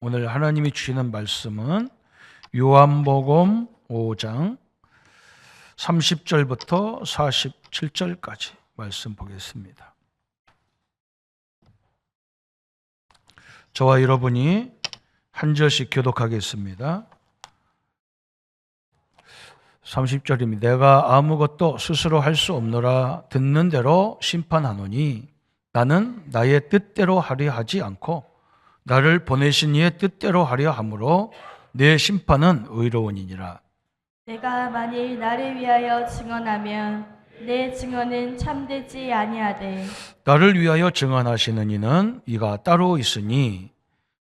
오늘 하나님이 주시는 말씀은 요한복음 5장 30절부터 47절까지 말씀 보겠습니다. 저와 여러분이 한 절씩 교독하겠습니다. 30절입니다. 내가 아무것도 스스로 할 수 없노라. 듣는 대로 심판하노니 나는 나의 뜻대로 하려 하지 않고 나를 보내신 이의 뜻대로 하려 함으로 내 심판은 의로우니라. 내가 만일 나를 위하여 증언하면 내 증언은 참되지 아니하되 나를 위하여 증언하시는 이는 이가 따로 있으니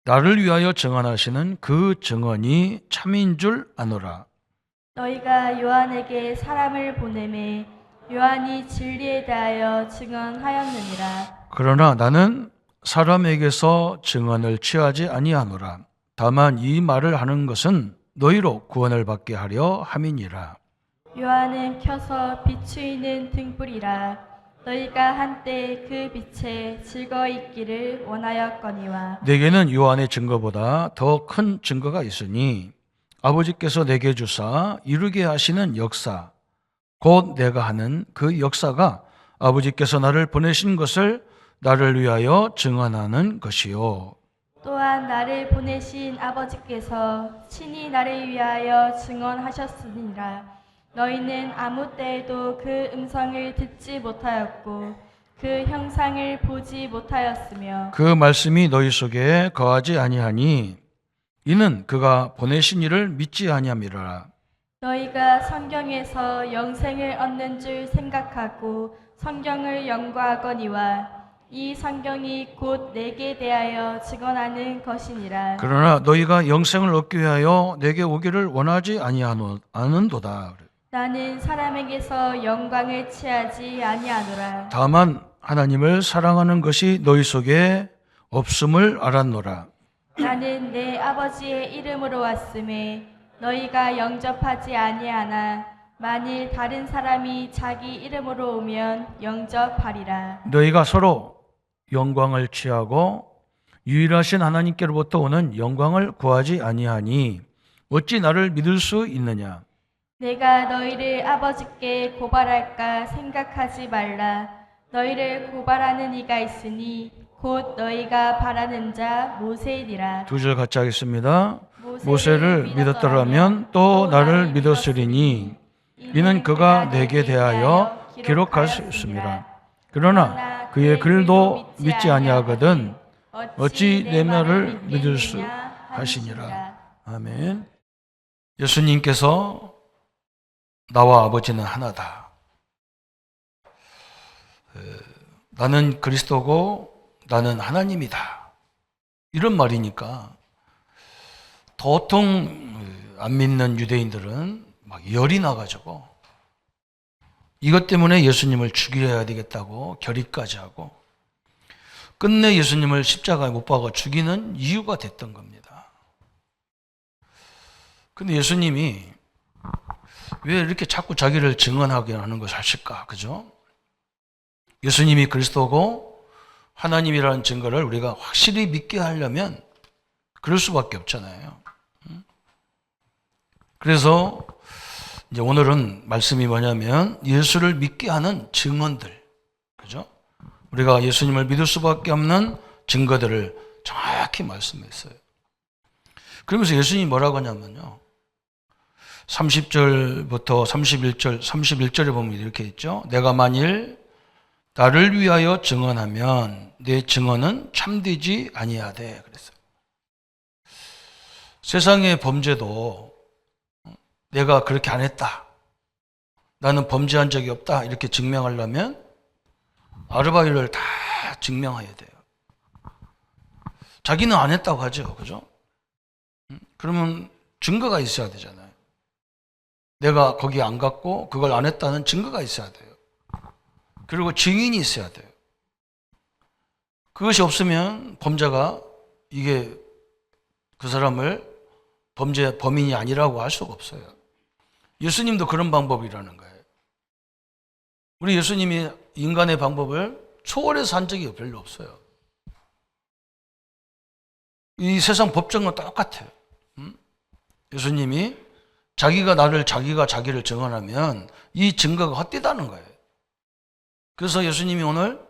나를 위하여 증언하시는 그 증언이 참인 줄 아노라. 너희가 요한에게 사람을 보내매 요한이 진리에 대하여 증언하였느니라. 그러나 나는 사람에게서 증언을 취하지 아니하노라. 다만 이 말을 하는 것은 너희로 구원을 받게 하려 함이니라. 요한은 켜서 비추이는 등불이라. 너희가 한때 그 빛에 즐거이 있기를 원하였거니와 내게는 요한의 증거보다 더 큰 증거가 있으니 아버지께서 내게 주사 이루게 하시는 역사, 곧 내가 하는 그 역사가 아버지께서 나를 보내신 것을 나를 위하여 증언하는 것이요. 또한 나를 보내신 아버지께서 친히 나를 위하여 증언하셨으니라. 너희는 아무 때에도 그 음성을 듣지 못하였고 그 형상을 보지 못하였으며 그 말씀이 너희 속에 거하지 아니하니 이는 그가 보내신 이를 믿지 아니함이라. 너희가 성경에서 영생을 얻는 줄 생각하고 성경을 연구하거니와 이 성경이 곧 내게 대하여 증언하는 것이니라. 그러나 너희가 영생을 얻기 위하여 내게 오기를 원하지 아니하는도다. 나는 사람에게서 영광을 취하지 아니하노라. 다만 하나님을 사랑하는 것이 너희 속에 없음을 알았노라. 나는 내 아버지의 이름으로 왔음에 너희가 영접하지 아니하나 만일 다른 사람이 자기 이름으로 오면 영접하리라. 너희가 서로 영광을 취하고 유일하신 하나님께로부터 오는 영광을 구하지 아니하니 어찌 나를 믿을 수 있느냐? 내가 너희를 아버지께 고발할까 생각하지 말라. 너희를 고발하는 이가 있으니 곧 너희가 바라는 자 모세이니라. 두 절 같이 하겠습니다. 모세를 믿었더라면 또 나를 믿었으리니 이는 그가 내게 대하여 기록할 수 있습니다. 그러나 그의 글도 믿지 아니하거든 어찌 내 말을 믿을 수 하시니라. 아멘. 예수님께서 나와 아버지는 하나다. 나는 그리스도고 나는 하나님이다. 이런 말이니까 도통 안 믿는 유대인들은 막 열이 나가지고 이것 때문에 예수님을 죽여야 되겠다고 결의까지 하고 끝내 예수님을 십자가에 못 박아 죽이는 이유가 됐던 겁니다. 근데 예수님이 왜 이렇게 자꾸 자기를 증언하게 하는 것을 하실까? 그죠? 예수님이 그리스도고 하나님이라는 증거를 우리가 확실히 믿게 하려면 그럴 수밖에 없잖아요. 그래서 이제 오늘은 말씀이 뭐냐면 예수를 믿게 하는 증언들, 그죠? 우리가 예수님을 믿을 수밖에 없는 증거들을 정확히 말씀했어요. 그러면서 예수님이 뭐라고 하냐면요. 30절부터 31절에 보면 이렇게 있죠. 내가 만일 나를 위하여 증언하면 내 증언은 참되지 아니하되 그랬어요. 세상의 범죄도 내가 그렇게 안 했다. 나는 범죄한 적이 없다. 이렇게 증명하려면 아르바이를 다 증명해야 돼요. 자기는 안 했다고 하죠. 그죠? 그러면 증거가 있어야 되잖아요. 내가 거기 안 갔고 그걸 안 했다는 증거가 있어야 돼요. 그리고 증인이 있어야 돼요. 그것이 없으면 범죄가 이게 그 사람을 범인이 아니라고 할 수가 없어요. 예수님도 그런 방법이라는 거예요. 우리 예수님이 인간의 방법을 초월해서 한 적이 별로 없어요. 이 세상 법정은 똑같아요. 예수님이 자기가 자기를 증언하면 이 증거가 헛되다는 거예요. 그래서 예수님이 오늘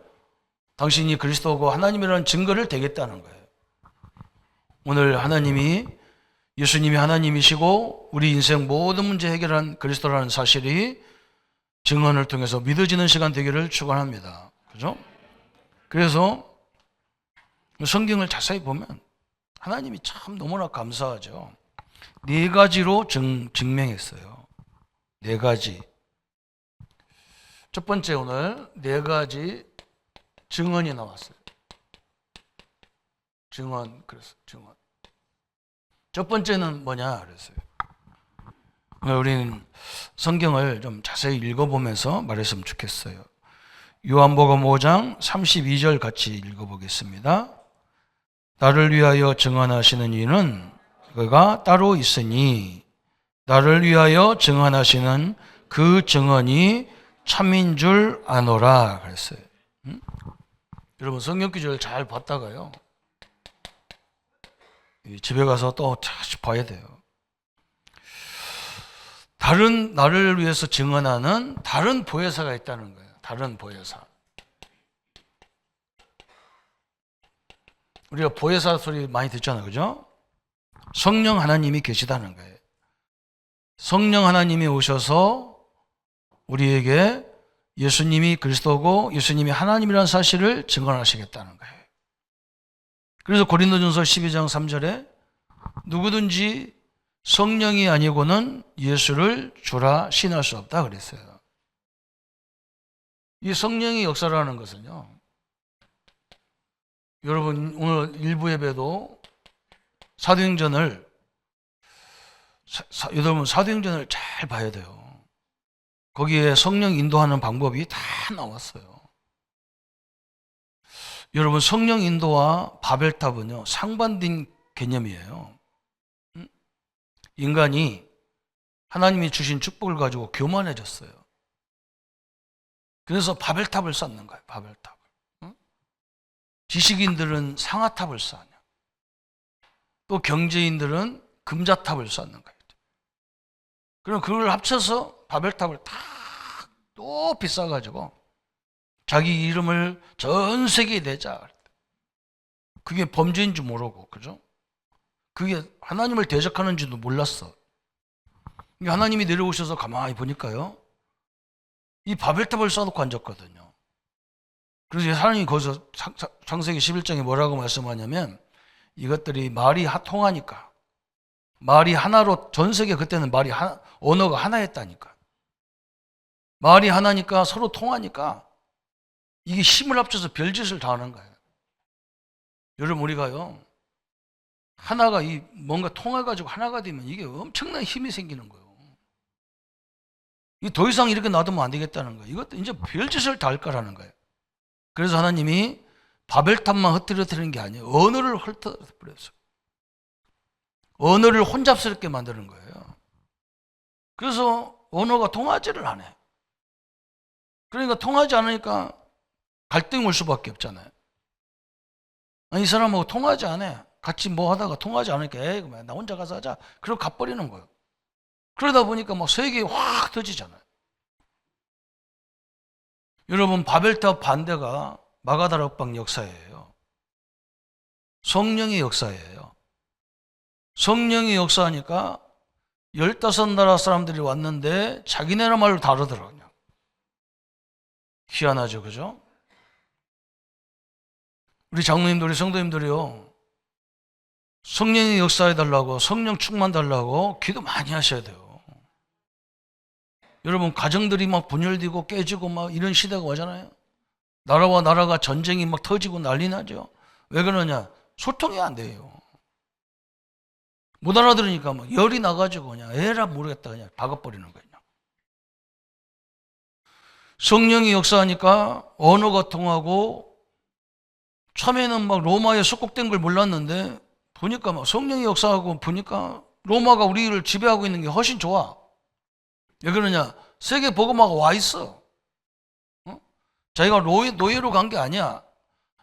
당신이 그리스도고 하나님이라는 증거를 대겠다는 거예요. 오늘 예수님이 하나님이시고 우리 인생 모든 문제 해결한 그리스도라는 사실이 증언을 통해서 믿어지는 시간 되기를 축원합니다. 그죠? 그래서 성경을 자세히 보면 하나님이 참 너무나 감사하죠. 4가지로 증명했어요. 4가지. 첫 번째 오늘 4가지 증언이 나왔어요. 증언. 첫 번째는 뭐냐 그랬어요. 우리는 성경을 좀 자세히 읽어보면서 말했으면 좋겠어요. 요한복음 5장 32절 같이 읽어보겠습니다. 나를 위하여 증언하시는 이는 그가 따로 있으니 나를 위하여 증언하시는 그 증언이 참인 줄 아노라 그랬어요. 여러분 성경 구절을 잘 봤다가요. 집에 가서 또 다시 봐야 돼요. 나를 위해서 증언하는 다른 보혜사가 있다는 거예요. 다른 보혜사. 우리가 보혜사 소리 많이 듣잖아요. 그죠? 성령 하나님이 계시다는 거예요. 성령 하나님이 오셔서 우리에게 예수님이 그리스도고 예수님이 하나님이라는 사실을 증언하시겠다는 거예요. 그래서 고린도전서 12장 3절에 누구든지 성령이 아니고는 예수를 주라 신할 수 없다 그랬어요. 이 성령의 역사라는 것은요. 여러분 오늘 일부 예배도 여러분 사도행전을 잘 봐야 돼요. 거기에 성령 인도하는 방법이 다 나왔어요. 여러분 성령 인도와 바벨탑은요 상반된 개념이에요. 인간이 하나님이 주신 축복을 가지고 교만해졌어요. 그래서 바벨탑을 쌓는 거예요. 바벨탑을. 지식인들은 상아탑을 쌓냐. 또 경제인들은 금자탑을 쌓는 거예요. 그럼 그걸 합쳐서 바벨탑을 다 높이 쌓아가지고 자기 이름을 전 세계에 내자. 그게 범죄인 줄 모르고, 그죠? 그게 하나님을 대적하는지도 몰랐어. 하나님이 내려오셔서 가만히 보니까요. 이 바벨탑을 쌓아놓고 앉았거든요. 그래서 하나님이 거기서 창세기 11장에 뭐라고 말씀하냐면 이것들이 말이 통하니까 말이 하나로 전 세계 그때는 언어가 하나였다니까. 말이 하나니까 서로 통하니까 이게 힘을 합쳐서 별짓을 다 하는 거예요. 여러분 우리가요. 하나가 뭔가 통해가지고 하나가 되면 이게 엄청난 힘이 생기는 거예요. 더 이상 이렇게 놔두면 안 되겠다는 거예요. 이것도 이제 별짓을 다 할 거라는 거예요. 그래서 하나님이 바벨탑만 흩어뜨리는 게 아니에요. 언어를 흩어뜨렸어요. 언어를 혼잡스럽게 만드는 거예요. 그래서 언어가 통하지를 않아요. 그러니까 통하지 않으니까 갈등이 올 수밖에 없잖아요. 이 사람하고 통하지 않아. 같이 뭐 하다가 통하지 않으니까 나 혼자 가서 하자. 그러고 가버리는 거예요. 그러다 보니까 막 세계에 확 터지잖아요. 여러분 바벨탑 반대가 마가다락방 역사예요. 성령의 역사예요. 성령의 역사하니까 15나라 사람들이 왔는데 자기네나 말로 다르더라고요. 희한하죠, 그죠? 우리 장로님들, 우리 성도님들이요. 성령의 역사해달라고, 성령 충만 달라고 기도 많이 하셔야 돼요. 여러분, 가정들이 막 분열되고 깨지고 막 이런 시대가 오잖아요. 나라와 나라가 전쟁이 막 터지고 난리 나죠. 왜 그러냐? 소통이 안 돼요. 못 알아들으니까 막 열이 나가지고 그냥 에라 모르겠다 그냥 박아버리는 거예요. 성령이 역사하니까 언어가 통하고 처음에는 막 로마에 속국된 걸 몰랐는데 보니까 막 성령이 역사하고 보니까 로마가 우리를 지배하고 있는 게 훨씬 좋아. 왜 그러냐? 세계 복음화가 와 있어. 자기가 노예로 간 게 아니야.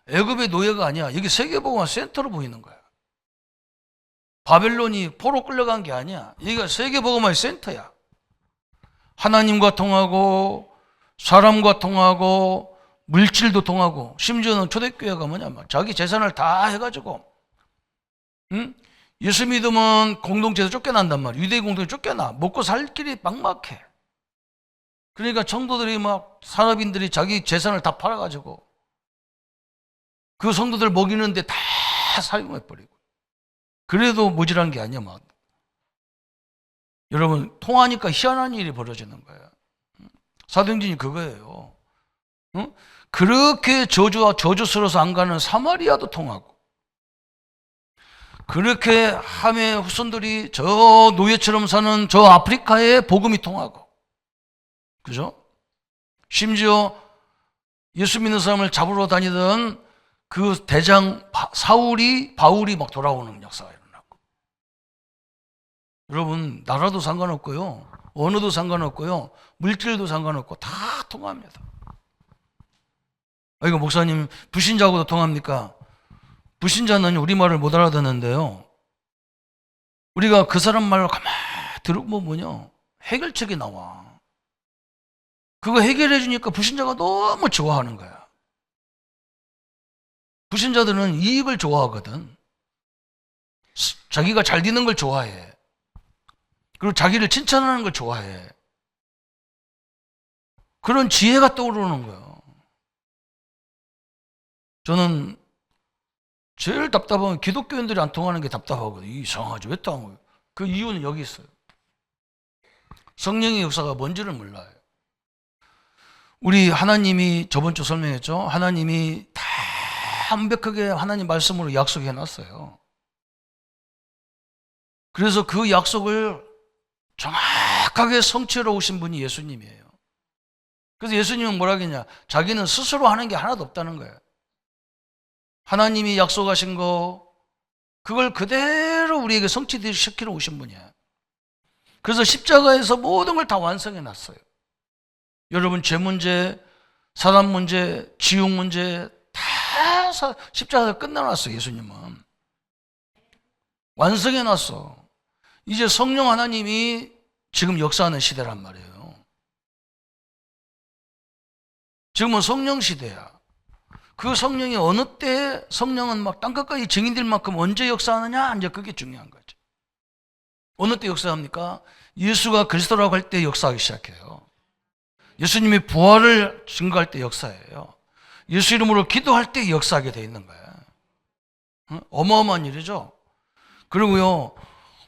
애굽의 노예가 아니야. 여기 세계 복음화 센터로 보이는 거야. 바벨론이 포로 끌려간 게 아니야. 이게 세계복음화의 센터야. 하나님과 통하고 사람과 통하고 물질도 통하고, 심지어는 초대교회가 뭐냐면 자기 재산을 다 해가지고, 응? 예수 믿으면 공동체에서 쫓겨난단 말이야. 유대인 공동체 쫓겨나. 먹고 살 길이 막막해. 그러니까 성도들이 막, 산업인들이 자기 재산을 다 팔아가지고 그 성도들 먹이는데 다 사용해버리고, 그래도 모자란 게 아니야. 막 여러분, 통하니까 희한한 일이 벌어지는 거예요. 사도행전이 그거예요. 응? 그렇게 저주스러워서 안 가는 사마리아도 통하고, 그렇게 함의 후손들이 저 노예처럼 사는 저 아프리카에 복음이 통하고, 그죠? 심지어 예수 믿는 사람을 잡으러 다니던 그 대장 바울이 막 돌아오는 역사가 일어나고. 여러분, 나라도 상관없고요, 언어도 상관없고요, 물질도 상관없고 다 통합니다. 이거 목사님, 불신자하고도 통합니까? 불신자는 우리말을 못 알아듣는데요, 우리가 그 사람 말을 가만히 들어보면 뭐냐, 해결책이 나와. 그거 해결해 주니까 불신자가 너무 좋아하는 거야. 불신자들은 이익을 좋아하거든. 자기가 잘 되는 걸 좋아해. 그리고 자기를 칭찬하는 걸 좋아해. 그런 지혜가 떠오르는 거예요. 저는 제일 답답한 기독교인들이 안 통하는 게 답답하거든요. 이상하죠. 왜 통한 거예요? 그 이유는 여기 있어요. 성령의 역사가 뭔지를 몰라요. 우리 하나님이 저번 주 설명했죠. 하나님이 다 완벽하게 하나님 말씀으로 약속해 놨어요. 그래서 그 약속을 정확하게 성취하러 오신 분이 예수님이에요. 그래서 예수님은 뭐라 했냐? 자기는 스스로 하는 게 하나도 없다는 거예요. 하나님이 약속하신 거, 그걸 그대로 우리에게 성취시키러 오신 분이에요. 그래서 십자가에서 모든 걸 다 완성해 놨어요. 여러분, 죄 문제, 사단 문제, 지옥 문제 다 십자가에서 끝내놨어요. 예수님은 완성해 놨어. 이제 성령 하나님이 지금 역사하는 시대란 말이에요. 지금은 성령 시대야. 그 성령이 어느 때, 성령은 막 땅끝까지 증인될 만큼 언제 역사하느냐, 이제 그게 중요한 거죠. 어느 때 역사합니까? 예수가 그리스도라고 할 때 역사하기 시작해요. 예수님이 부활을 증거할 때 역사예요. 예수 이름으로 기도할 때 역사하게 돼 있는 거예요. 어마어마한 일이죠. 그리고요,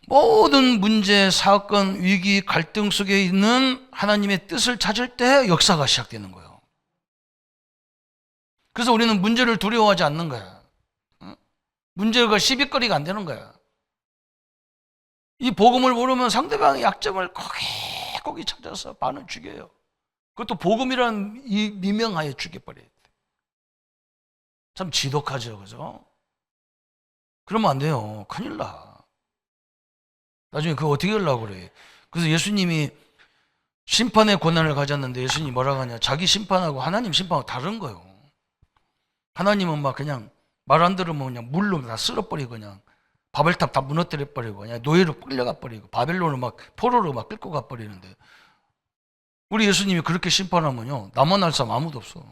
모든 문제, 사건, 위기, 갈등 속에 있는 하나님의 뜻을 찾을 때 역사가 시작되는 거예요. 그래서 우리는 문제를 두려워하지 않는 거야. 문제가 시비거리가 안 되는 거야. 이 복음을 모르면 상대방의 약점을 거기 찾아서 반을 죽여요. 그것도 복음이라는 이 미명하에 죽여버려야 돼. 참 지독하죠, 그죠? 그러면 안 돼요. 큰일 나. 나중에 그거 어떻게 하려고 그래. 그래서 예수님이 심판의 권한을 가졌는데, 예수님이 뭐라고 하냐, 자기 심판하고 하나님 심판하고 다른 거예요. 하나님은 막 그냥 말 안 들으면 그냥 물로 다 쓸어버리고, 그냥 바벨탑 다 무너뜨려 버리고, 그냥 노예로 끌려가 버리고, 바벨론을 막 포로로 막 끌고 가 버리는데, 우리 예수님이 그렇게 심판하면요, 나만 할 사람 아무도 없어.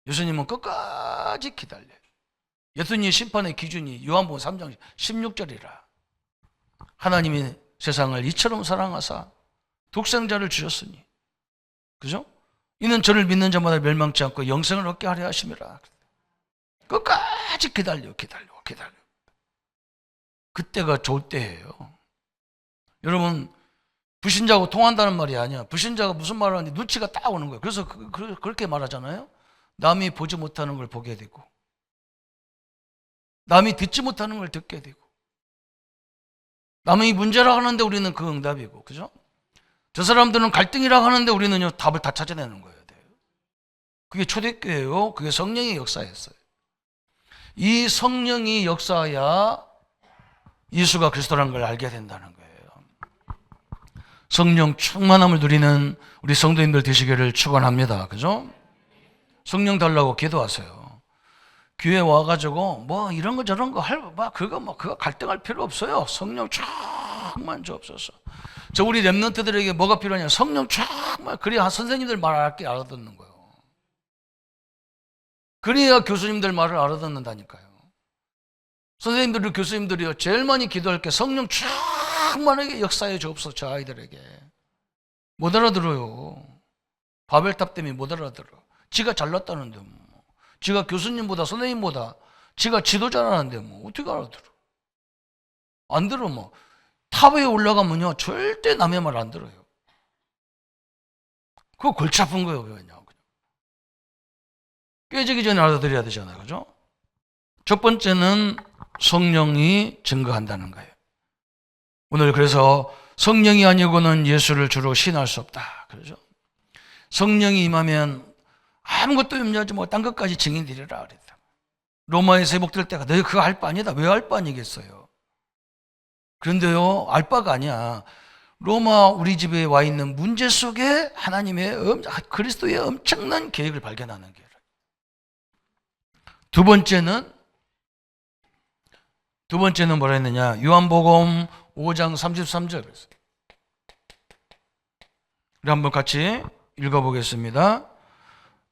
예수님은 끝까지 기다려요. 예수님의 심판의 기준이 요한복음 3장 16절이라. 하나님이 세상을 이처럼 사랑하사 독생자를 주셨으니, 그죠? 이는 저를 믿는 자마다 멸망치 않고 영생을 얻게 하려 하심이라. 끝까지 기다려. 그때가 좋을 때예요. 여러분, 불신자하고 통한다는 말이 아니야. 불신자가 무슨 말을 하는지 눈치가 딱 오는 거예요. 그래서 그렇게 말하잖아요. 남이 보지 못하는 걸 보게 되고, 남이 듣지 못하는 걸 듣게 되고, 남이 문제라고 하는데 우리는 그 응답이고, 그죠? 저 사람들은 갈등이라고 하는데 우리는요, 답을 다 찾아내는 거예요. 그게 초대교회예요. 그게 성령의 역사였어요. 이 성령이 역사해야 예수가 그리스도라는 걸 알게 된다는 거예요. 성령 충만함을 누리는 우리 성도님들 되시기를 축원합니다. 그죠? 성령 달라고 기도하세요. 교회 와가지고 뭐 이런 거 저런 거 그거 갈등할 필요 없어요. 성령 쫙만 주옵소서. 저 우리 렘넌트들에게 뭐가 필요하냐? 성령 쫙만. 그래야 선생님들 말 알아듣는 거예요. 그래야 교수님들 말을 알아듣는다니까요. 선생님들, 교수님들이요 제일 많이 기도할 게 성령 충만하게 역사해 주옵소서. 저 아이들에게 못 알아들어요. 바벨탑 때문에 못 알아들어. 지가 잘났다는데 뭐. 지가 교수님보다 선생님보다 지가 지도자라는데 뭐 어떻게 알아들어? 안 들어. 뭐 탑에 올라가면요 절대 남의 말 안 들어요. 그거 골치 아픈 거예요. 그냥 깨지기 전에 알아들어야 되잖아요. 그죠? 첫 번째는 성령이 증거한다는 거예요. 오늘 그래서 성령이 아니고는 예수를 주로 신할 수 없다. 그러죠? 성령이 임하면 아무것도 염려하지 말고 딴 것까지 증인되리라 그랬다. 로마에 세복될 때가 너희 그거 알 바 아니다. 왜 알 바 아니겠어요? 그런데요 알 바가 아니야. 로마 우리 집에 와 있는 문제 속에 하나님의 그리스도의 엄청난 계획을 발견하는 거예요. 두 번째는 뭐라 했느냐? 요한복음 5장 33절. 우리 한번 같이 읽어보겠습니다.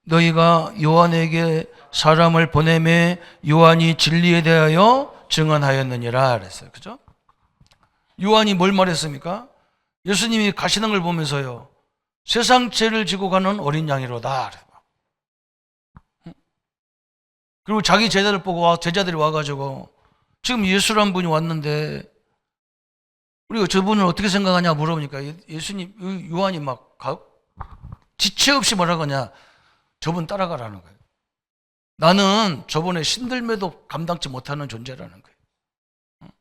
너희가 요한에게 사람을 보내매 요한이 진리에 대하여 증언하였느니라 그랬어요. 그죠? 요한이 뭘 말했습니까? 예수님이 가시는 걸 보면서요. 세상 죄를 지고 가는 어린 양이로다. 그리고 자기 제자들 보고 제자들이 와가지고 지금 예수란 분이 왔는데 우리가 저분을 어떻게 생각하냐 물어보니까 예수님 요한이 막 지체 없이 뭐라고 하냐 저분 따라가라는 거예요. 나는 저분의 신들매도 감당치 못하는 존재라는 거예요.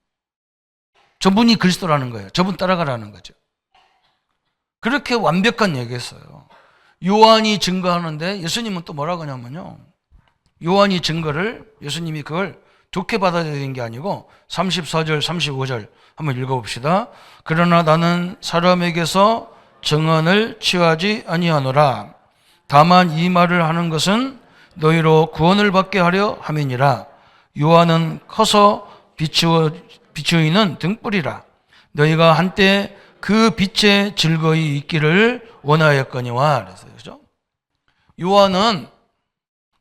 저분이 그리스도라는 거예요. 저분 따라가라는 거죠. 그렇게 완벽한 얘기했어요. 요한이 증거하는데 예수님은 또 뭐라고 하냐면요. 요한이 증거를 예수님이 그걸 좋게 받아들인 게 아니고 34절 35절 한번 읽어봅시다. 그러나 나는 사람에게서 증언을 취하지 아니하노라. 다만 이 말을 하는 것은 너희로 구원을 받게 하려 함이니라. 요한은 커서 비추이는 등불이라. 너희가 한때 그 빛에 즐거이 있기를 원하였거니와. 그랬어요. 그죠? 요한은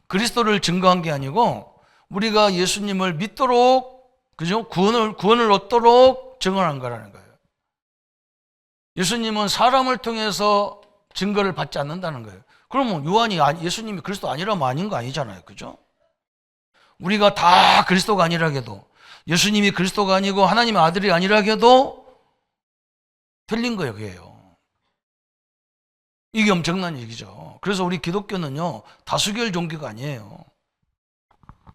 그리스도를 증거한 게 아니고 우리가 예수님을 믿도록, 그죠? 구원을 얻도록 증언한 거라는 거예요. 예수님은 사람을 통해서 증거를 받지 않는다는 거예요. 그러면 요한이 예수님이 그리스도 아니라면 아닌 거 아니잖아요. 그죠? 우리가 다 그리스도가 아니라 해도, 예수님이 그리스도가 아니고 하나님의 아들이 아니라 해도 틀린 거예요. 그게요. 이게 엄청난 얘기죠. 그래서 우리 기독교는요, 다수결 종교가 아니에요.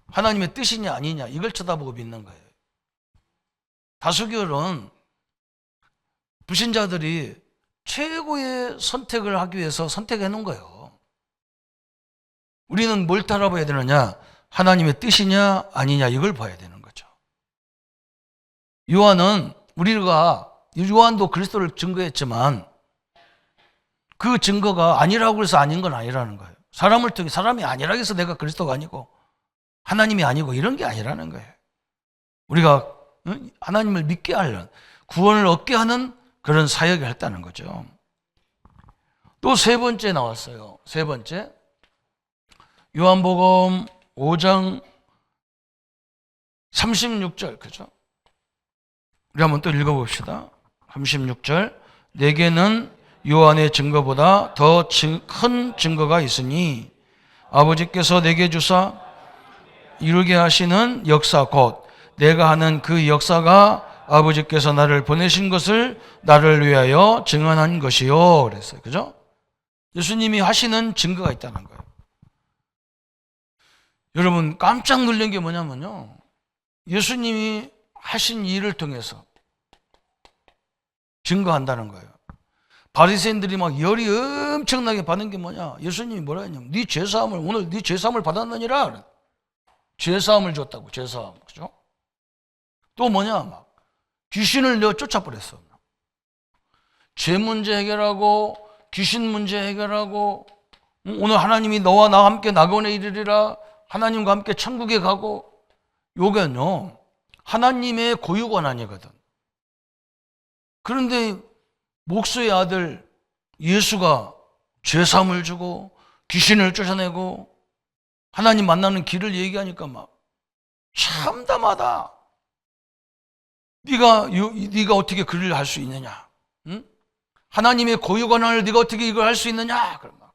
하나님의 뜻이냐 아니냐 이걸 쳐다보고 믿는 거예요. 다수결은 불신자들이 최고의 선택을 하기 위해서 선택해 놓은 거예요. 우리는 뭘 따라봐야 되느냐? 하나님의 뜻이냐 아니냐 이걸 봐야 되는 거죠. 요한도 그리스도를 증거했지만 그 증거가 아니라고 해서 아닌 건 아니라는 거예요. 사람을 통해 사람이 아니라고 해서 내가 그리스도가 아니고 하나님이 아니고 이런 게 아니라는 거예요. 우리가 하나님을 믿게 하려는, 구원을 얻게 하는 그런 사역을 했다는 거죠. 또 세 번째 나왔어요. 세 번째, 요한복음 5장 36절, 그죠? 우리 한번 또 읽어봅시다. 36절, 내게는 요한의 증거보다 더 큰 증거가 있으니 아버지께서 내게 주사 이루게 하시는 역사 곧 내가 하는 그 역사가 아버지께서 나를 보내신 것을 나를 위하여 증언한 것이요. 그랬어요. 그죠? 예수님이 하시는 증거가 있다는 거예요. 여러분 깜짝 놀란 게 뭐냐면요. 예수님이 하신 일을 통해서 증거한다는 거예요. 바리새인들이 막 열이 엄청나게 받은 게 뭐냐? 예수님이 뭐라 했냐면 네 죄사함을 오늘 네 죄사함을 받았느니라. 죄사함을 줬다고. 죄사함. 그죠? 또 뭐냐? 막 귀신을 내어 쫓아버렸어. 죄 문제 해결하고 귀신 문제 해결하고 오늘 하나님이 너와 나와 함께 낙원에 이르리라. 하나님과 함께 천국에 가고, 요게는요 하나님의 고유 권한이거든. 그런데 목수의 아들 예수가 죄사함을 주고 귀신을 쫓아내고 하나님 만나는 길을 얘기하니까 막 참담하다. 네가 어떻게 그 일을 할 수 있느냐? 응? 하나님의 고유 권한을 네가 어떻게 이걸 할 수 있느냐? 그럼 막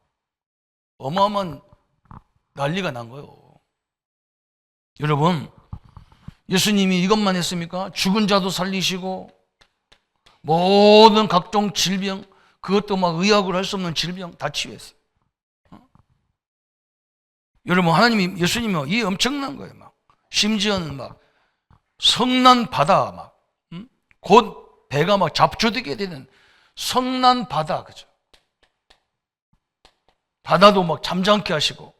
어마어마한 난리가 난 거예요. 여러분, 예수님이 이것만 했습니까? 죽은 자도 살리시고 모든 각종 질병, 그것도 막 의학으로 할 수 없는 질병 다 치유했어요. 여러분, 하나님이, 예수님이 이 엄청난 거예요. 막 심지어는 막 성난 바다, 막 곧 배가 막 잡초되게 되는 성난 바다, 그죠? 바다도 막 잠잠케 하시고,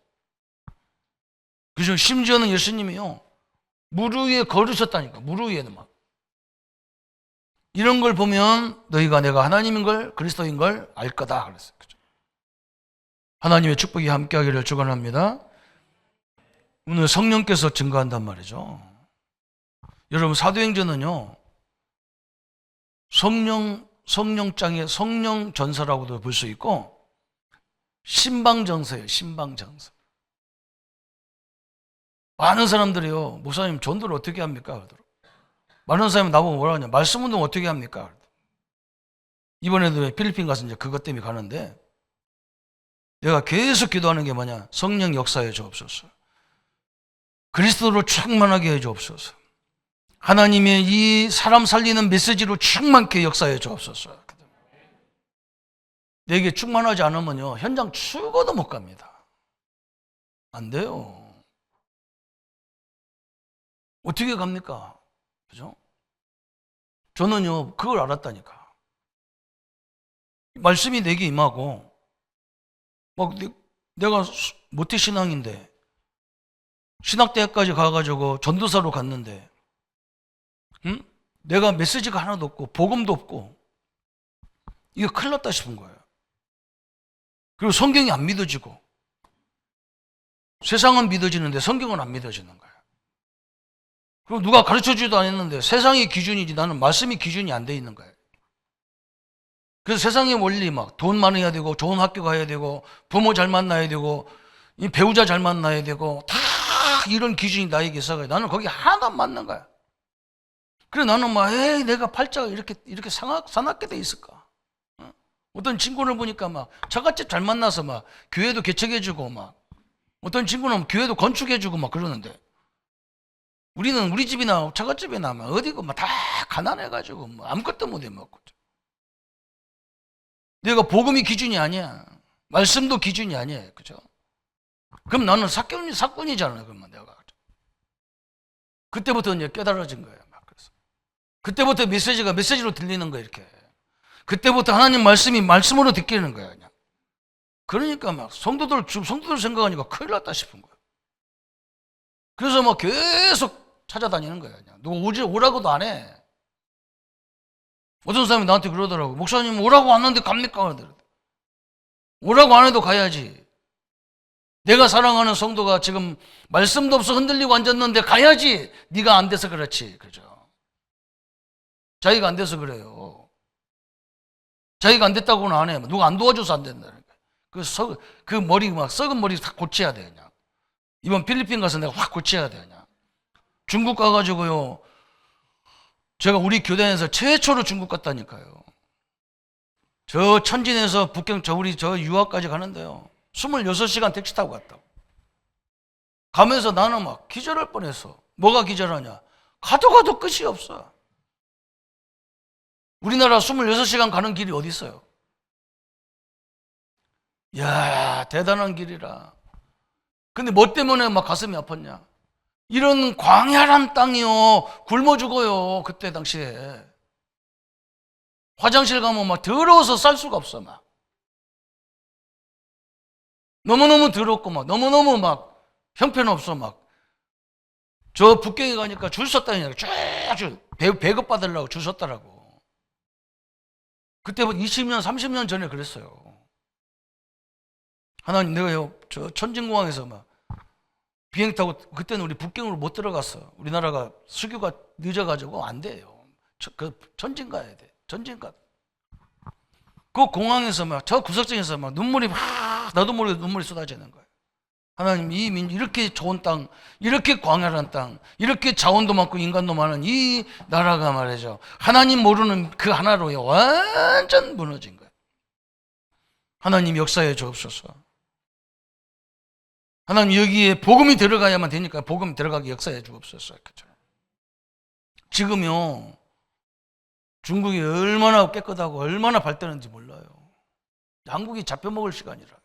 그죠? 심지어는 예수님이요 물 위에 걸으셨다니까. 물 위에는 막 이런 걸 보면 너희가 내가 하나님인 걸, 그리스도인 걸 알 거다 그랬어요. 그죠? 하나님의 축복이 함께하기를 축원합니다. 오늘 성령께서 증거한단 말이죠. 여러분, 사도행전은요 성령장의 성령전서라고도 볼 수 있고 신방전서예요. 신방전서. 많은 사람들이요, 목사님 전도를 어떻게 합니까? 그러더라고요. 많은 사람이 나보고 뭐라 하냐, 말씀 운동 어떻게 합니까? 이번에도 필리핀 가서 이제 그것 때문에 가는데 내가 계속 기도하는 게 뭐냐, 성령 역사해 주옵소서, 그리스도로 충만하게 해 주옵소서, 하나님의 이 사람 살리는 메시지로 충만케 역사해 주옵소서. 내게 충만하지 않으면요 현장 죽어도 못 갑니다. 안 돼요. 어떻게 갑니까? 그죠? 저는요 그걸 알았다니까. 말씀이 내게 임하고 막 내가 모태신앙인데 신학대학까지 가가지고 전도사로 갔는데 응? 내가 메시지가 하나도 없고 복음도 없고 이게 큰일 났다 싶은 거예요. 그리고 성경이 안 믿어지고 세상은 믿어지는데 성경은 안 믿어지는 거예요. 그리고 누가 가르쳐주지도 않았는데 세상이 기준이지 나는 말씀이 기준이 안 돼 있는 거예요. 그래서 세상의 원리 막 돈 많아야 되고 좋은 학교 가야 되고 부모 잘 만나야 되고 배우자 잘 만나야 되고 다 이런 기준이 나에게 있어가지고 나는 거기 하나도 안 맞는 거야. 그래 나는 막 에이 내가 팔자가 이렇게 사납게 돼 있을까? 어떤 친구를 보니까 막 처갓집 잘 만나서 막 교회도 개척해주고 막 어떤 친구는 교회도 건축해주고 막 그러는데 우리는 우리 집이나 처갓집이나 막 어디고 막 다 가난해가지고 뭐 아무것도 못해 먹고. 내가 복음이 기준이 아니야. 말씀도 기준이 아니에요. 그죠? 그럼 나는 사건이잖아요. 그러면 내가. 그때부터 이제 깨달아진 거예요. 막 그래서. 그때부터 메시지가 메시지로 들리는 거예요. 이렇게. 그때부터 하나님 말씀이 말씀으로 듣기는 거예요. 그냥. 그러니까 막 성도들 생각하니까 큰일 났다 싶은 거예요. 그래서 막 계속 찾아다니는 거예요. 그냥. 누가 오라고도 안 해. 어떤 사람이 나한테 그러더라고요. 목사님 오라고 왔는데 갑니까? 그러더라고요. 오라고 안 해도 가야지. 내가 사랑하는 성도가 지금 말씀도 없어 흔들리고 앉았는데 가야지. 네가 안 돼서 그렇지. 그죠? 자기가 안 돼서 그래요. 자기가 안 됐다고는 안 해. 누가 안 도와줘서 안 된다는 거예요. 그 머리 막 썩은 머리 다 고쳐야 돼. 그냥. 이번 필리핀 가서 내가 확 고쳐야 돼. 그냥. 중국 가가지고요. 제가 우리 교단에서 최초로 중국 갔다니까요. 저 천진에서 북경 우리 유학까지 가는데요. 26시간 택시 타고 갔다고. 가면서 나는 막 기절할 뻔했어. 뭐가 기절하냐? 가도 끝이 없어. 우리나라 26시간 가는 길이 어디 있어요? 이야, 대단한 길이라. 근데 뭐 때문에 막 가슴이 아팠냐? 이런 광야란 땅이요. 굶어 죽어요. 그때 당시에. 화장실 가면 막 더러워서 쌀 수가 없어. 막. 너무너무 더럽고 막 너무너무 막 형편없어. 막. 저 북경에 가니까 줄 섰다니까. 쭉 배급 받으려고 줄 섰더라고. 그때부터 20년, 30년 전에 그랬어요. 하나님, 내가요, 저 천진공항에서 막 비행 타고 그때는 우리 북경으로 못 들어갔어. 우리나라가 수교가 늦어가지고 안 돼요. 전진 가야 돼. 전진 가. 그 공항에서 막 저 구석정에서 막 눈물이 막 나도 모르게 눈물이 쏟아지는 거예요. 하나님 이 이렇게 좋은 땅, 이렇게 광활한 땅, 이렇게 자원도 많고 인간도 많은 이 나라가 말이죠. 하나님 모르는 그 하나로 완전 무너진 거예요. 하나님 역사에 주옵소서. 하나님 여기에 복음이 들어가야만 되니까 복음이 들어가게 역사해 주옵소서. 그렇죠? 지금요 중국이 얼마나 깨끗하고 얼마나 발달했는지 몰라요. 한국이 잡혀먹을 시간이라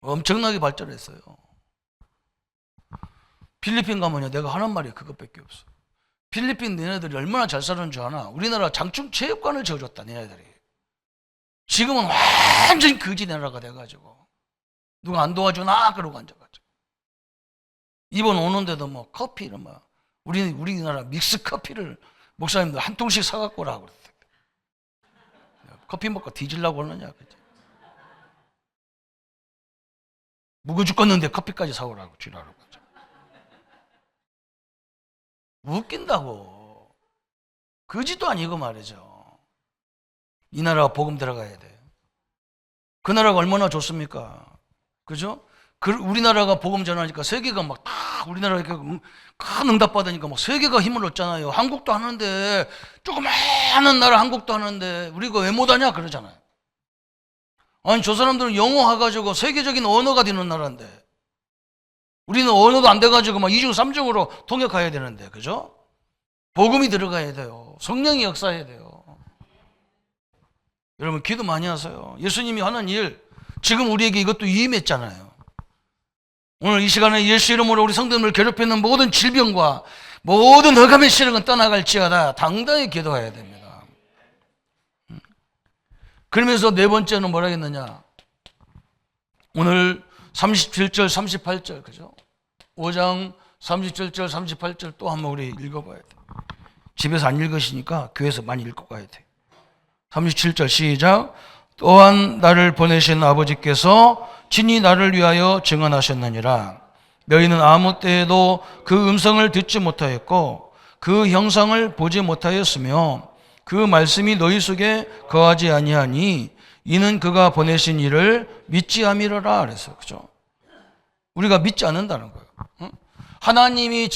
엄청나게 발전했어요. 필리핀 가면요 내가 하는 말이 그것밖에 없어. 필리핀 너네들이 얼마나 잘 사는 줄 아나? 우리나라 장충 체육관을 지어줬다 너네들이. 지금은 완전 거지 나라가 돼가지고 누가 안 도와주나 그러고 앉아가지고 이번 오는데도 뭐 커피를 뭐 우리나라 믹스 커피를 목사님들 한 통씩 사갖고 오라고 그랬어요. 커피 먹고 뒤질라고 그러느냐 그죠? 묵어 죽겠는데 커피까지 사오라고 지랄하고 웃긴다고. 거지도 아니고 말이죠. 이 나라가 복음 들어가야 돼. 그 나라가 얼마나 좋습니까? 그죠? 우리나라가 복음 전하니까 세계가 막 다 우리나라 이렇게 큰 응답 받으니까 막 세계가 힘을 얻잖아요. 한국도 하는데 조그마한 나라 한국도 하는데 우리가 왜 못하냐 그러잖아요. 아니 저 사람들은 영어 해가지고 세계적인 언어가 되는 나라인데 우리는 언어도 안 돼가지고 막 2중 3중으로 통역해야 되는데 그죠? 복음이 들어가야 돼요. 성령이 역사해야 돼요. 여러분 기도 많이 하세요. 예수님이 하는 일 지금 우리에게 이것도 위임했잖아요. 오늘 이 시간에 예수 이름으로 우리 성도님을 괴롭히는 모든 질병과 모든 흑암의 시력은 떠나갈지어다 당당히 기도해야 됩니다. 그러면서 네 번째는 뭐라 했느냐? 오늘 37절 38절 그죠? 5장 37절 38절 또 한번 우리 읽어봐야 돼. 집에서 안 읽으시니까 교회에서 많이 읽고 가야 돼. 37절 시작. 또한 나를 보내신 아버지께서 친히 나를 위하여 증언하셨느니라. 너희는 아무 때에도 그 음성을 듣지 못하였고 그 형상을 보지 못하였으며 그 말씀이 너희 속에 거하지 아니하니 이는 그가 보내신 이를 믿지 함이로라 그랬어요. 그죠? 우리가 믿지 않는다는 거예요. 하나님이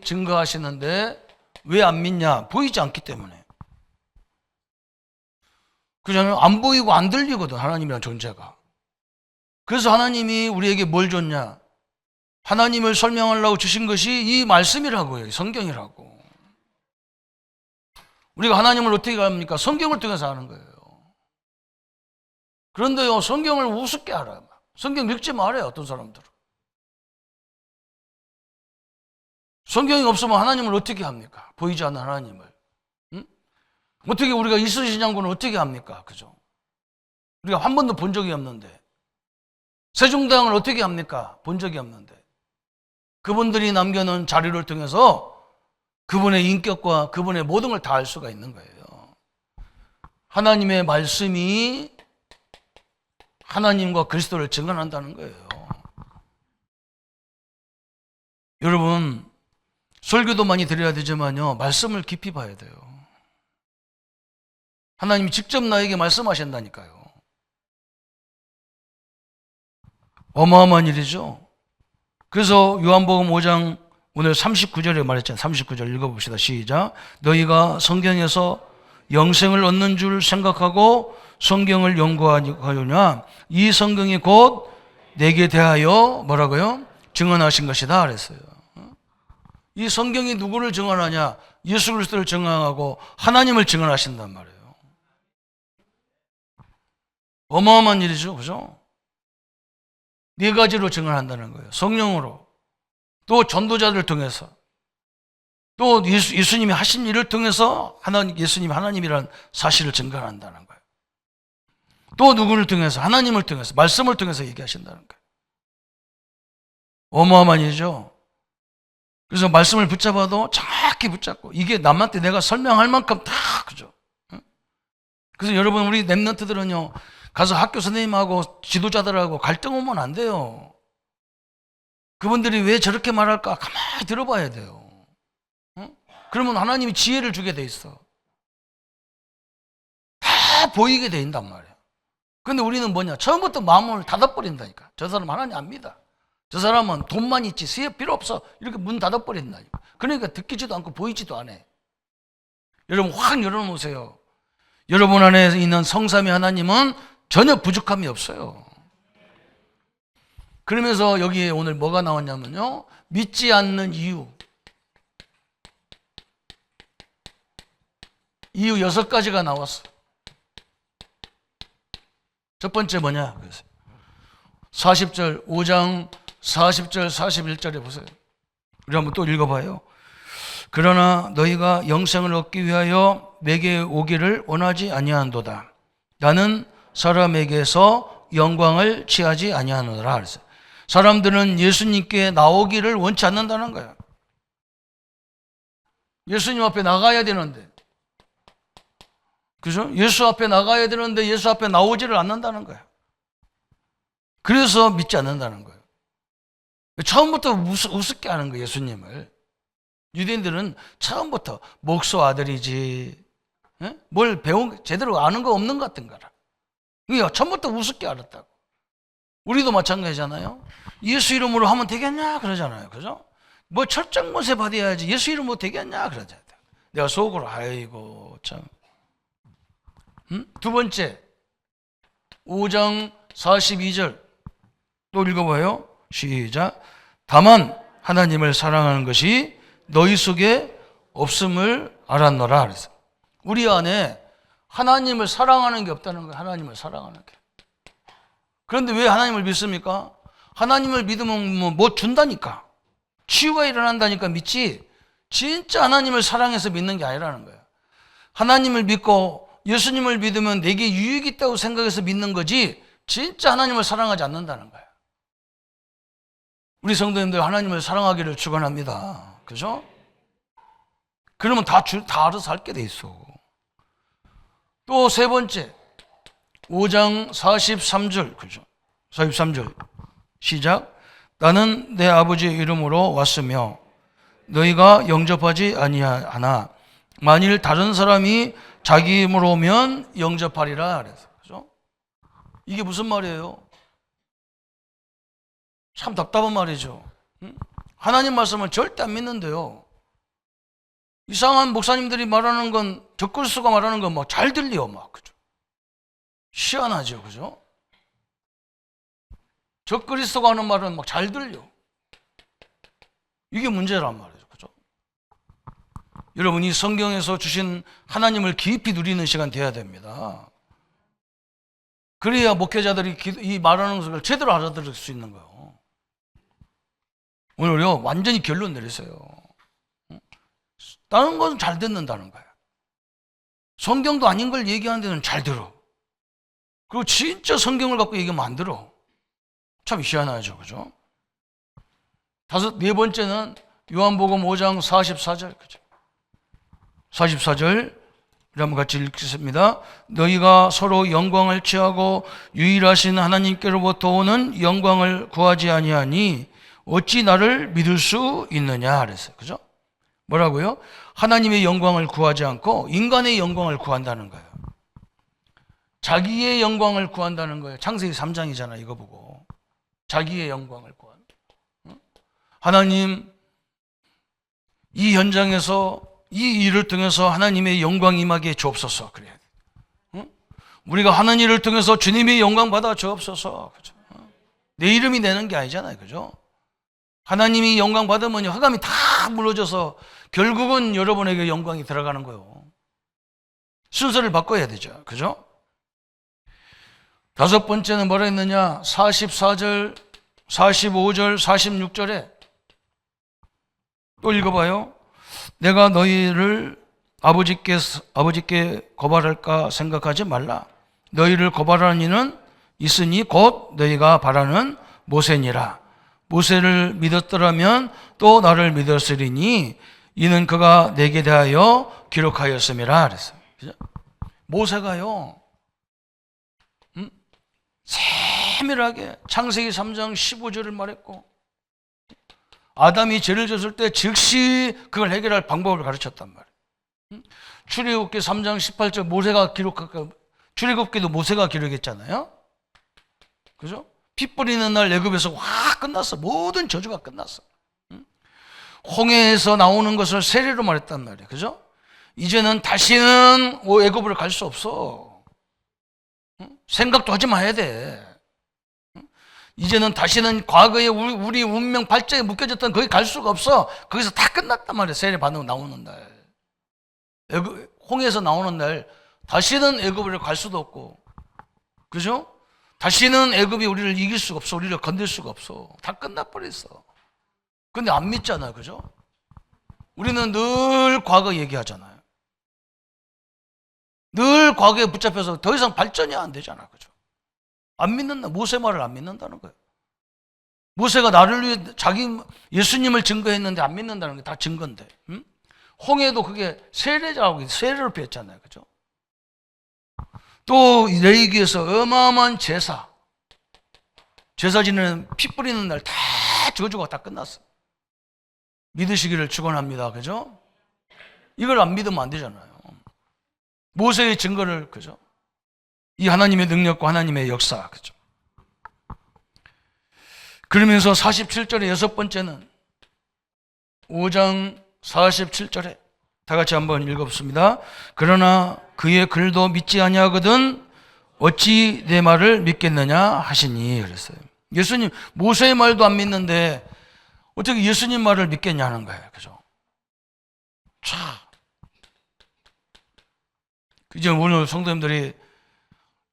증거하시는데 왜 안 믿냐? 보이지 않기 때문에. 그잖아요. 안 보이고 안 들리거든 하나님이란 존재가. 그래서 하나님이 우리에게 뭘 줬냐? 하나님을 설명하려고 주신 것이 이 말씀이라고요. 성경이라고. 우리가 하나님을 어떻게 합니까? 성경을 통해서 하는 거예요. 그런데요 성경을 우습게 알아요. 성경 읽지 말아요 어떤 사람들은. 성경이 없으면 하나님을 어떻게 합니까? 보이지 않는 하나님을. 어떻게 우리가 이스라엘 장군을 어떻게 합니까? 그죠? 우리가 한 번도 본 적이 없는데. 세종대왕을 어떻게 합니까? 본 적이 없는데. 그분들이 남겨놓은 자료를 통해서 그분의 인격과 그분의 모든 걸 다 알 수가 있는 거예요. 하나님의 말씀이 하나님과 그리스도를 증언한다는 거예요. 여러분, 설교도 많이 드려야 되지만요, 말씀을 깊이 봐야 돼요. 하나님이 직접 나에게 말씀하신다니까요. 어마어마한 일이죠. 그래서 요한복음 5장 오늘 39절에 말했잖아요. 39절 읽어봅시다. 시작. 너희가 성경에서 영생을 얻는 줄 생각하고 성경을 연구하려냐? 이 성경이 곧 내게 대하여 뭐라고요? 증언하신 것이다 그랬어요. 이 성경이 누구를 증언하냐? 예수 그리스도를 증언하고 하나님을 증언하신단 말이에요. 어마어마한 일이죠. 그죠? 네 가지로 증언한다는 거예요. 성령으로, 또 전도자들을 통해서, 또 예수님이 하신 일을 통해서 예수님이 하나님이라는 사실을 증거한다는 거예요. 또 누구를 통해서? 하나님을 통해서, 말씀을 통해서 얘기하신다는 거예요. 어마어마한 일이죠. 그래서 말씀을 붙잡아도 정확히 붙잡고, 이게 남한테 내가 설명할 만큼 다 그죠. 그래서 여러분, 우리 랩런트들은요, 가서 학교 선생님하고 지도자들하고 갈등 오면 안 돼요. 그분들이 왜 저렇게 말할까 가만히 들어봐야 돼요. 그러면 하나님이 지혜를 주게 돼 있어. 다 보이게 돼 있단 말이야. 근데 우리는 뭐냐? 처음부터 마음을 닫아버린다니까. 저 사람 하나님 안 믿어. 저 사람은 돈만 있지 수업 필요 없어. 이렇게 문 닫아버린다니까. 그러니까 듣기지도 않고 보이지도 않아. 여러분 확 열어놓으세요. 여러분 안에 있는 성삼위 하나님은 전혀 부족함이 없어요. 그러면서 여기에 오늘 뭐가 나왔냐면요. 믿지 않는 이유 6가지가 나왔어. 첫 번째 뭐냐? 40절 5장 40절 41절에 보세요. 우리 한번 또 읽어봐요. 그러나 너희가 영생을 얻기 위하여 내게 오기를 원하지 아니한도다. 나는 사람에게서 영광을 취하지 아니하노라. 그랬어요. 사람들은 예수님께 나오기를 원치 않는다는 거예요. 예수님 앞에 나가야 되는데, 그죠? 예수 앞에 나가야 되는데 예수 앞에 나오지를 않는다는 거예요. 그래서 믿지 않는다는 거예요. 처음부터 우습게 하는 거예요, 예수님을. 유대인들은 처음부터 목소 아들이지, 뭘 제대로 아는 거 없는 것 같은 거라. 이게 처음부터 우습게 알았다고. 우리도 마찬가지잖아요. 예수 이름으로 하면 되겠냐 그러잖아요. 그죠? 뭐 철장 모세 받아야지 예수 이름으로 되겠냐 그러잖아요. 내가 속으로 아이고 참. 두 번째 5장 42절 또 읽어봐요. 시작. 다만 하나님을 사랑하는 것이 너희 속에 없음을 알았노라 그래서 우리 안에 하나님을 사랑하는 게 없다는 거예요. 하나님을 사랑하는 게. 그런데 왜 하나님을 믿습니까? 하나님을 믿으면 뭐 준다니까. 치유가 일어난다니까 믿지. 진짜 하나님을 사랑해서 믿는 게 아니라는 거예요. 하나님을 믿고 예수님을 믿으면 내게 유익이 있다고 생각해서 믿는 거지 진짜 하나님을 사랑하지 않는다는 거예요. 우리 성도님들 하나님을 사랑하기를 축원합니다. 그죠? 그러면 다 알아서 할게 돼 있어. 또 세 번째 5장 43절 그죠? 43절 시작. 나는 내 아버지의 이름으로 왔으며 너희가 영접하지 아니하나 만일 다른 사람이 자기 이름으로 오면 영접하리라 그래서 그죠? 이게 무슨 말이에요? 참 답답한 말이죠. 하나님 말씀을 절대 안 믿는데요. 이상한 목사님들이 말하는 건 적그리스도가 말하는 건 막 잘 들려 막 그죠? 희한하죠, 그죠? 적그리스도가 하는 말은 막 잘 들려. 이게 문제란 말이죠, 그죠? 여러분 이 성경에서 주신 하나님을 깊이 누리는 시간 돼야 됩니다. 그래야 목회자들이 이 말하는 것을 제대로 알아들을 수 있는 거예요. 오늘요 완전히 결론 내리세요. 다른 건 잘 듣는다는 거예요. 성경도 아닌 걸 얘기하는 데는 잘 들어. 그리고 진짜 성경을 갖고 얘기하면 안 들어. 참 희한하죠, 그죠? 네 번째는 요한복음 5장 44절, 그죠? 44절 한번 같이 읽겠습니다. 너희가 서로 영광을 취하고 유일하신 하나님께로부터 오는 영광을 구하지 아니하니 어찌 나를 믿을 수 있느냐 그랬어요. 그죠? 뭐라고요? 하나님의 영광을 구하지 않고 인간의 영광을 구한다는 거예요. 자기의 영광을 구한다는 거예요. 창세기 3장이잖아. 이거 보고 자기의 영광을 구한. 하나님 이 현장에서 이 일을 통해서 하나님의 영광 임하게 주옵소서. 그래야 돼. 우리가 하는 일을 통해서 주님의 영광 받아 주옵소서. 그죠? 내 이름이 내는 게 아니잖아요. 그죠? 하나님이 영광 받으면 흑암이 다 무너져서 결국은 여러분에게 영광이 들어가는 거예요. 순서를 바꿔야 되죠. 그죠? 다섯 번째는 뭐라 했느냐? 44절, 45절, 46절에 또 읽어봐요. 내가 너희를 아버지께 고발할까 생각하지 말라. 너희를 고발하는 이는 있으니 곧 너희가 바라는 모세니라. 모세를 믿었더라면 또 나를 믿었으리니 이는 그가 내게 대하여 기록하였음이라 그랬어요. 그죠? 모세가요 세밀하게 창세기 3장 15절을 말했고, 아담이 죄를 졌을 때 즉시 그걸 해결할 방법을 가르쳤단 말이에요. 출애굽기 3장 18절 모세가 출애굽기도 모세가 기록했잖아요. 그죠? 피 뿌리는 날 애굽에서 확 끝났어. 모든 저주가 끝났어. 홍해에서 나오는 것을 세례로 말했단 말이에요. 그죠? 이제는 다시는 애굽으로 갈 수 없어. 생각도 하지 마야 돼. 이제는 다시는 과거에 우리 운명 발자에 묶여졌던 거기 갈 수가 없어. 거기서 다 끝났단 말이에요. 세례 받고 나오는 날. 홍해에서 나오는 날 다시는 애굽으로 갈 수도 없고, 그죠? 다시는 애굽이 우리를 이길 수가 없어. 우리를 건들 수가 없어. 다 끝나버렸어. 근데 안 믿잖아요. 그죠? 우리는 늘 과거 얘기하잖아요. 늘 과거에 붙잡혀서 더 이상 발전이 안 되잖아. 그죠? 안 믿는다. 모세 말을 안 믿는다는 거예요. 모세가 나를 위해 예수님을 증거했는데 안 믿는다는 게 다 증거인데. 홍해도 그게 세례자하고 세례를 피했잖아요. 그죠? 또 레위기에서 어마어마한 제사 지내는 피 뿌리는 날 다 저주가 다 끝났어. 믿으시기를 축원합니다. 그죠? 이걸 안 믿으면 안 되잖아요. 모세의 증거를, 그죠? 이 하나님의 능력과 하나님의 역사, 그죠? 그러면서 47절의 여섯 번째는 5장 47절에 다 같이 한번 읽어봅니다. 그러나 그의 글도 믿지 아니하거든 어찌 내 말을 믿겠느냐 하시니 그랬어요. 예수님 모세의 말도 안 믿는데 어떻게 예수님 말을 믿겠냐는 거예요. 그죠? 자, 이제 오늘 성도님들이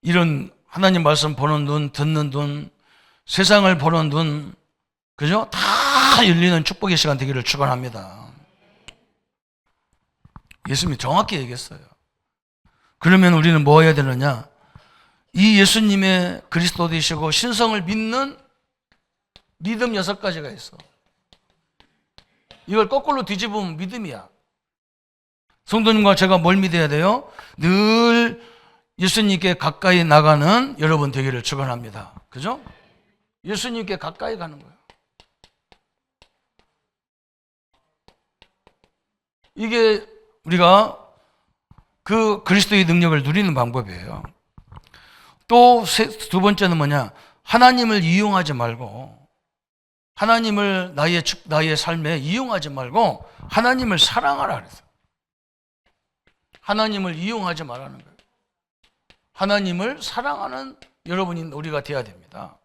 이런 하나님 말씀 보는 눈, 듣는 눈, 세상을 보는 눈, 그죠? 다 열리는 축복의 시간 되기를 축원합니다. 예수님이 정확히 얘기했어요. 그러면 우리는 뭐 해야 되느냐? 이 예수님의 그리스도 되시고 신성을 믿는 믿음 6가지가 있어. 이걸 거꾸로 뒤집으면 믿음이야. 성도님과 제가 뭘 믿어야 돼요? 늘 예수님께 가까이 나가는 여러분 되기를 축원합니다. 그죠? 예수님께 가까이 가는 거예요. 이게 우리가 그 그리스도의 능력을 누리는 방법이에요. 또 두 번째는 뭐냐? 하나님을 이용하지 말고, 하나님을 나의 삶에 이용하지 말고 하나님을 사랑하라 그랬어요. 하나님을 이용하지 말라는 거예요. 하나님을 사랑하는 여러분이 우리가 되어야 됩니다.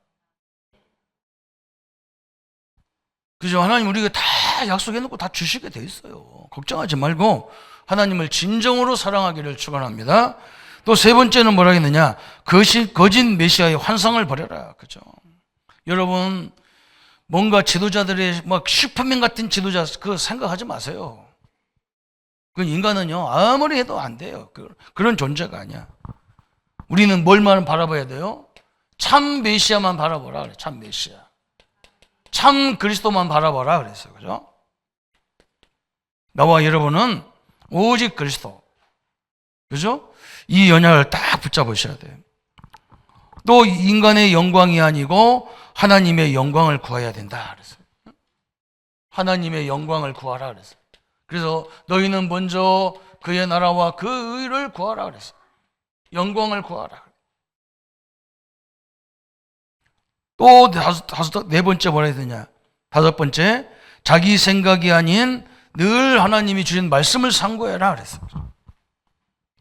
그죠? 하나님 우리가 다 약속해놓고 다 주시게 돼 있어요. 걱정하지 말고 하나님을 진정으로 사랑하기를 축원합니다. 또 세 번째는 뭐라 했느냐? 거짓 메시아의 환상을 버려라. 그죠? 여러분 뭔가 지도자들의 막 슈퍼맨 같은 지도자 그거 생각하지 마세요. 그 인간은요 아무리 해도 안 돼요. 그런 존재가 아니야. 우리는 뭘만 바라봐야 돼요? 참 메시아만 바라보라 그래. 참 메시아. 참 그리스도만 바라보라 그랬어요. 그죠? 나와 여러분은 오직 그리스도. 그죠? 이 연약을 딱 붙잡으셔야 돼요. 또 인간의 영광이 아니고 하나님의 영광을 구해야 된다 그랬어요. 하나님의 영광을 구하라 그랬어요. 그래서 너희는 먼저 그의 나라와 그 의를 구하라 그랬어요. 영광을 구하라. 또 네 번째 뭐라 해야 되냐? 다섯 번째, 자기 생각이 아닌 늘 하나님이 주신 말씀을 상고해라 그랬어요.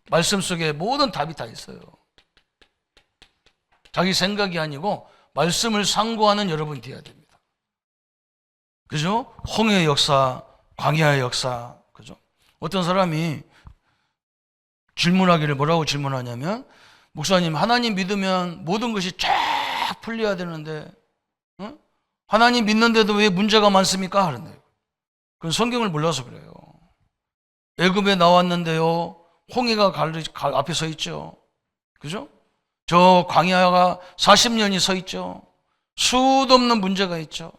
말씀 속에 모든 답이 다 있어요. 자기 생각이 아니고 말씀을 상고하는 여러분이 되어야 됩니다. 그죠? 홍해의 역사, 광야의 역사, 그죠? 어떤 사람이 질문하기를 뭐라고 질문하냐면, 목사님 하나님 믿으면 모든 것이 쫙 풀려야 되는데, 응? 하나님 믿는데도 왜 문제가 많습니까? 하는데요. 그건 성경을 몰라서 그래요. 애굽에 나왔는데요, 홍해가 앞에 서 있죠. 그죠? 저 광야가 40년이 서 있죠. 수도 없는 문제가 있죠.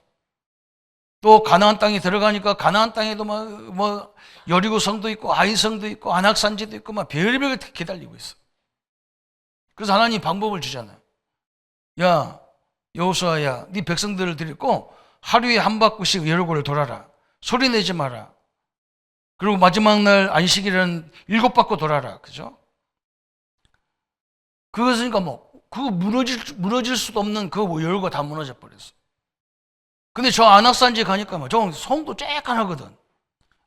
또 가나안 땅에 들어가니까 가나안 땅에도 뭐 여리고성도 있고 아이성도 있고 안악산지도 있고 막 별의별 게 기다리고 있어. 그래서 하나님 방법을 주잖아요. 야 여호수아야, 네 백성들을 데리고 하루에 한 바퀴씩 여리고를 돌아라. 소리 내지 마라. 그리고 마지막 날 안식일은 7바퀴 돌아라. 그죠? 그것이니까 그거 무너질 수도 없는 그 여리고가 다 무너져 버렸어. 근데 저 안악산지에 가니까 저 성도 쬐깐하거든.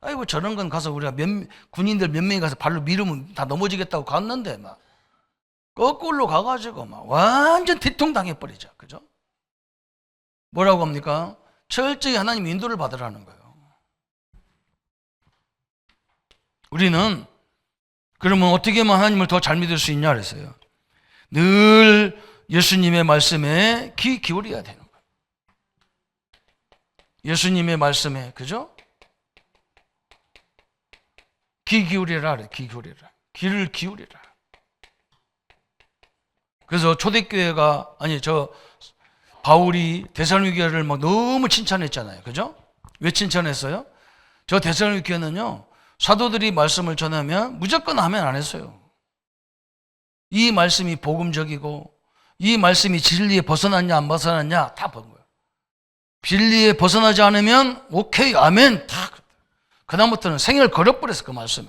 아이고 저런 건 가서 우리가 군인들 몇 명이 가서 발로 밀으면 다 넘어지겠다고 갔는데 거꾸로 가가지고 완전 뒤통당해 버리죠. 그죠? 뭐라고 합니까? 철저히 하나님 인도를 받으라는 거예요. 우리는 그러면 어떻게 하면 하나님을 더 잘 믿을 수 있냐 그랬어요. 늘 예수님의 말씀에 귀 기울여야 되는 거예요. 예수님의 말씀에, 그죠? 귀 기울여라 그래. 귀 기울여라. 귀를 기울여라. 그래서 초대교회가 바울이 데살로니가 교회를 너무 칭찬했잖아요. 그죠? 왜 칭찬했어요? 저 데살로니가 교회는요, 사도들이 말씀을 전하면 무조건 아멘 안 했어요. 이 말씀이 복음적이고 이 말씀이 진리에 벗어났냐 안 벗어났냐 다 본 거예요. 진리에 벗어나지 않으면 오케이 아멘 다. 그다음부터는 생애를 걸어버렸어 그 말씀에.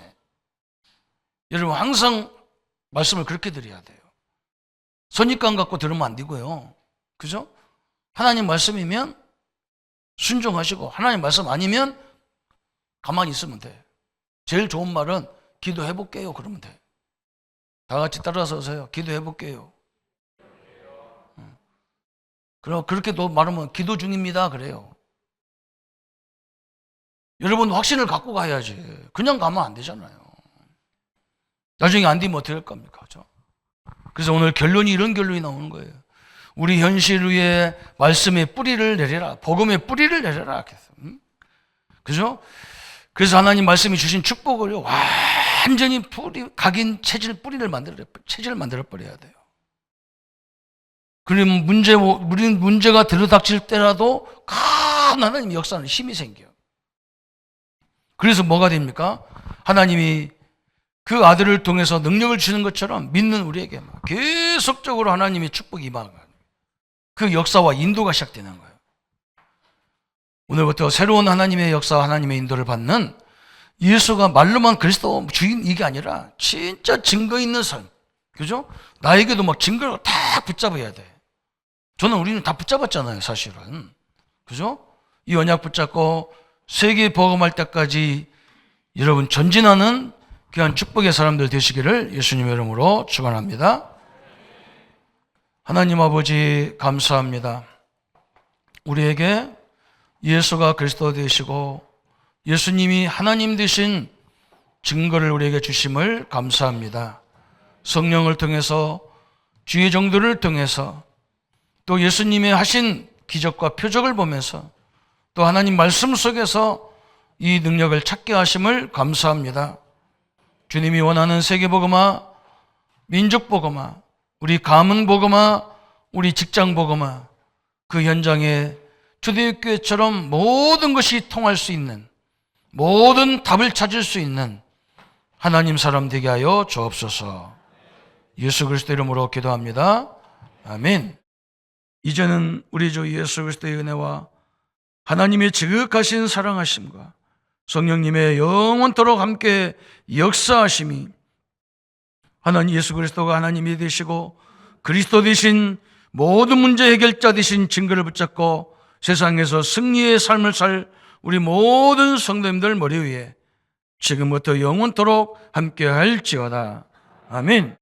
여러분 항상 말씀을 그렇게 드려야 돼요. 선입관 갖고 들으면 안 되고요. 그죠? 하나님 말씀이면 순종하시고 하나님 말씀 아니면 가만히 있으면 돼. 제일 좋은 말은 기도해 볼게요 그러면 돼. 다 같이 따라서 하세요. 기도해 볼게요. 그럼 그렇게도 말하면 기도 중입니다 그래요. 여러분 확신을 갖고 가야지. 그냥 가면 안 되잖아요. 나중에 안 되면 어떻게 할 겁니까? 그죠? 그래서 오늘 결론이 이런 결론이 나오는 거예요. 우리 현실 위에 말씀의 뿌리를 내려라. 복음의 뿌리를 내려라. 그죠? 그래서 하나님 말씀이 주신 축복을요, 완전히 각인 체질을 만들어버려야 돼요. 그러면 문제가 들어닥칠 때라도 하나님 역사는 힘이 생겨요. 그래서 뭐가 됩니까? 하나님이 그 아들을 통해서 능력을 주는 것처럼 믿는 우리에게 계속적으로 하나님의 축복이 임하는 거예요. 그 역사와 인도가 시작되는 거예요. 오늘부터 새로운 하나님의 역사와 하나님의 인도를 받는 예수가 말로만 그리스도 주인 이게 아니라 진짜 증거 있는 삶. 그죠? 나에게도 증거를 다 붙잡아야 돼. 우리는 다 붙잡았잖아요, 사실은. 그죠? 이 언약 붙잡고 세계 복음할 때까지 여러분 전진하는 귀한 축복의 사람들 되시기를 예수님의 이름으로 축원합니다. 하나님 아버지 감사합니다. 우리에게 예수가 그리스도 되시고 예수님이 하나님 되신 증거를 우리에게 주심을 감사합니다. 성령을 통해서 주의 정도를 통해서 또 예수님의 하신 기적과 표적을 보면서 또 하나님 말씀 속에서 이 능력을 찾게 하심을 감사합니다. 주님이 원하는 세계복음화, 민족복음화, 우리 가문복음화, 우리 직장복음화, 그 현장에 초대교회처럼 모든 것이 통할 수 있는, 모든 답을 찾을 수 있는 하나님 사람 되게 하여 주옵소서. 예수 그리스도 이름으로 기도합니다. 아멘. 이제는 우리 주 예수 그리스도의 은혜와 하나님의 지극하신 사랑하심과 성령님의 영원토록 함께 역사하심이 하나님 예수 그리스도가 하나님이 되시고 그리스도 되신 모든 문제 해결자 되신 증거를 붙잡고 세상에서 승리의 삶을 살 우리 모든 성도님들 머리 위에 지금부터 영원토록 함께 할지어다. 아멘.